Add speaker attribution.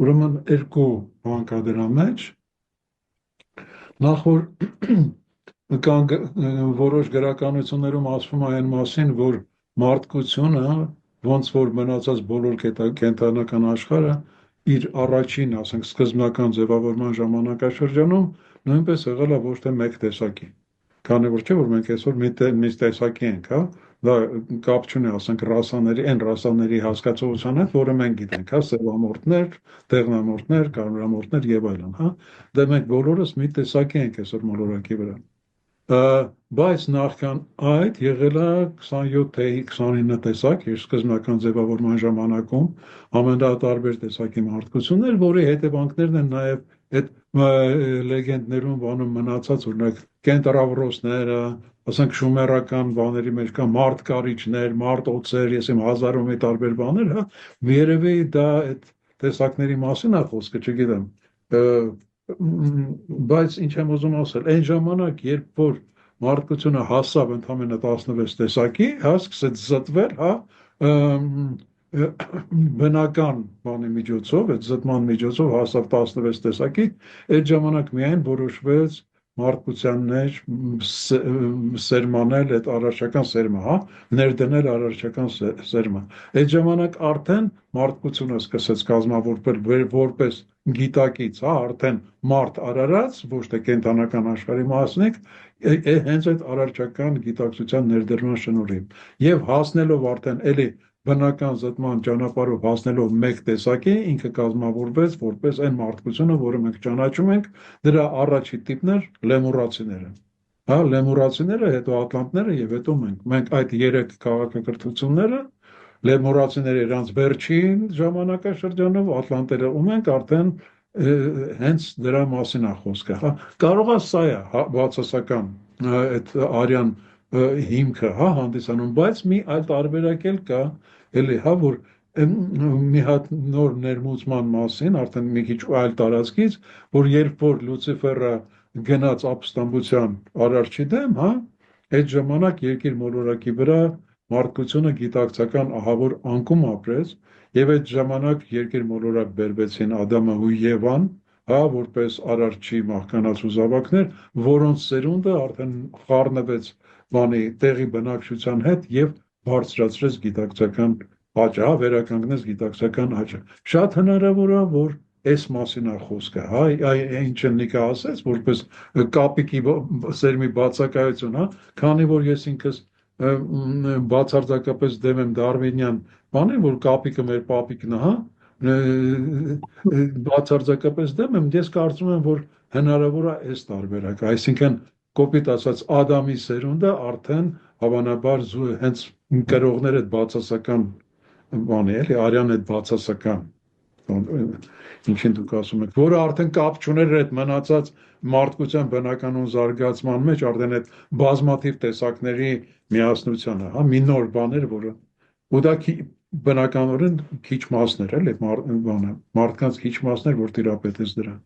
Speaker 1: Ուրեմն երկու բան կա դրա մեջ, նախ որ կան որոշ գրականություններում ասվում է այն մասին, որ մարդկությունը ոնց որ մնացած բոլոր կենտրոնական աշխարհը իր առաջին, ասենք, սկզբնական ձևավորման ժամանակաշրջանում նույնպես եղել է ոչ թե մեկ տեսակի։ Քանի որ չէ, որ մենք այսօր մի տեսակի ենք, հա, դա կապ չունի, ասենք, այն ռասաների հասկացողության հետ, որը մենք գիտենք, հա, սևամորթներ, տեղնամորթներ, կարմրամորթներ եւ այլն, հա։ Դե մենք բոլորս մի տեսակի ենք այսօր մոլորակի վրա։ Բայց նախքան այդ եղել է 27 թե 29 տեսակ, իր սկզբնական ձևավորման ժամանակում ամենատարբեր տեսակի մարդկություններ, որի հետևանքներն են նաև այդ լեգենդներում բանում մնացած, օրինակ կենտարավրոսները, ասենք շումերական բաների մեջ կա մարդկարիչներ, մարդօձեր, ես իմ հազարով մի տարբեր բաներ, հա, երևի դա այդ տեսակների մասին է խոսքը, չգիտեմ։ Բայց ինչ եմ ուզում ասել, այն ժամանակ, երբ որ մարդկությունը հասավ ընդամենը 16 տեսակի, հա, սկսեց զտվել, հա, բնական բանի միջոցով, այդ զտման միջոցով հասավ 16 տեսակի, այդ ժամանակ միայն որոշվեց մարդկության մեջ սերմանել այդ առաջական սերմը, հա, ներդնել առաջական սերմը։ Այդ ժամանակ արդեն մարդկությունը սկսեց կազմավորվել որպես գիտակից, հա, արդեն մարդ արարած, ոչ թե կենթանական աշխարհի մասնիկ, հենց այդ արարչական գիտակցության ներդրման շնորհիվ։ Եվ հասնելով արդեն էլի բնական զտման ճանապարհով հասնելով մեկ տեսակի, ինքը կազմավորվեց որպես այն մարդկությունը, որը մենք ճանաչում ենք, դրա առաջի տիպներ լեմուրացիները։ Հա, լեմուրացիները, հետո ատլանտները եւ հետո մենք։ Մենք այդ երեք քաղաքակրթությունները լեմուրացիները իրանց վերջին ժամանակաշրջանով, ատլանտերը ու մենք արդեն հենց դրա մասին է խոսքը, հա։ Կարող է սա է բացասական այդ արյան հիմքը, հա, հանդիսանում, բայց մի այլ տարբերակ էլ կա, էլի, հա, որ մի հատ նոր ներմուծման մասին, արդեն մի քիչ այլ տարածքից, որ երբ որ Լուցիֆերը գնաց ապստամբության արարչի դեմ, հա, այդ ժամանակ երկիր մոլորակի վրա մարդկությունը գիտակցական ահավոր անկում ապրեց, եւ այդ ժամանակ երկիր մոլորակ բերվեցին Ադամը ու Եվան, հա, որպես արարչի մահկանացու զավակներ, որոնց սերունդը արդեն խառնվեց բանի տեղի բնակչության հետ եւ բարձրացրեց գիտակցական աճը, հա, վերականգնեց գիտակցական աճը։ Շատ հնարավոր է, որ այս մասին է խոսքը, հա, ինչը Նիկը ասեց, որպես կապիկի սերմի բացակայություն, հա, քանի որ ես ինքս բացարձակապես դեմ եմ Դարվինյան բանին, որ կապիկը մեր պապիկն է, հա, բացարձակապես դեմ եմ, ես կարծում եմ, որ հնարավոր է այս տարբերակը, այսինքն կոպիտ ասած Ադամի սերունդը արդեն հավանաբար հենց կրողներ այդ բացասական բանի էլի, արյան այդ բացասական ինչին դուք ասում եք, որը արդեն կապ չուներ այդ մնացած մարդկության բնականոն զարգացման մեջ, արդեն այդ բազմաթիվ տեսակների միասնությանը, հա, մի նոր բաներ, որը ու դա բնականորեն քիչ մասներ էլի, մարդկանց քիչ մասներ, որ տիրապետեց դրան։